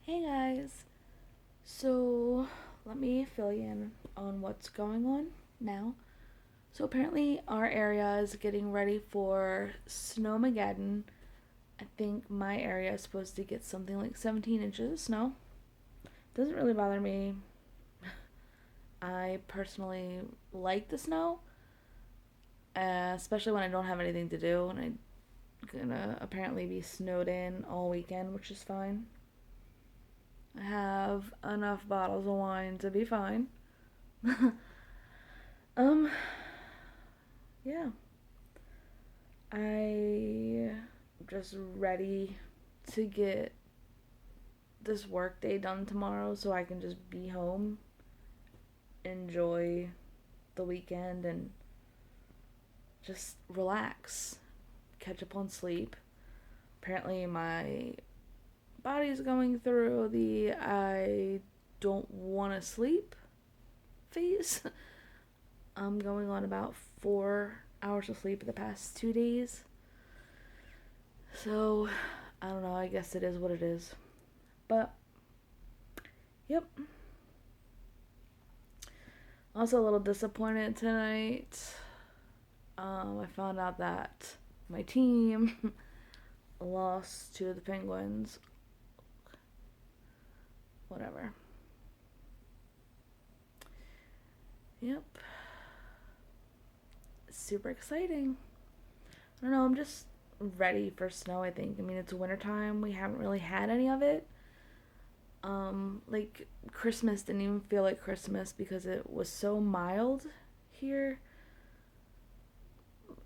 Hey guys, so let me fill you in on what's going on now. So apparently our area is getting ready for Snowmageddon. I think my area is supposed to get something like 17 inches of snow. Doesn't really bother me. I personally like the snow, especially when I don't have anything to do, and I'm gonna apparently be snowed in all weekend, which is fine. I have enough bottles of wine to be fine. um, yeah. I just ready to get this work day done tomorrow so I can just be home, enjoy the weekend, and just relax, catch up on sleep. Apparently, my body's going through the I don't want to sleep phase. I'm going on about 4 hours of sleep the past 2 days. So, I don't know, I guess it is what it is. But, yep. Also, a little disappointed tonight. I found out that my team lost to the Penguins. Whatever. Yep. Super exciting. I don't know, I'm just ready for snow, I think. I mean, it's wintertime. We haven't really had any of it. Like Christmas didn't even feel like Christmas because it was so mild here.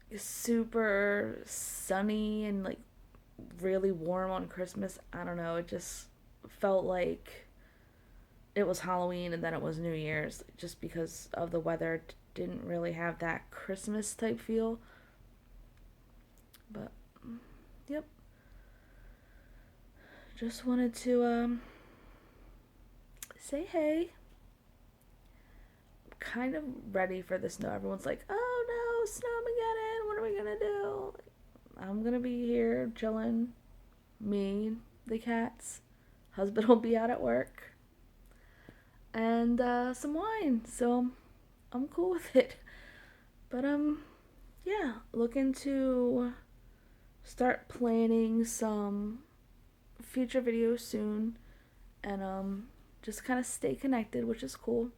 It's super sunny and like really warm on Christmas. I don't know, it just felt like it was Halloween and then it was New Year's just because of the weather. It didn't really have that Christmas type feel. But yep. Just wanted to say hey. Kind of ready for the snow. Everyone's like, "Oh no, snowmageddon! What are we gonna do?" I'm gonna be here chilling. Me, the cats. Husband will be out at work, and some wine. So I'm cool with it. But yeah, looking to start planning some future videos soon, and just kind of stay connected, which is cool.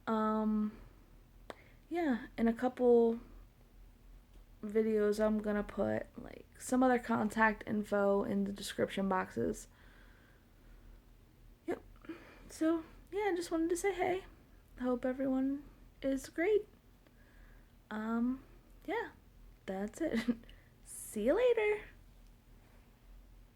Um, yeah, in a couple videos, I'm gonna put like some other contact info in the description boxes. Yep. So, yeah, I just wanted to say hey. Hope everyone is great. Um, yeah, that's it. See you later.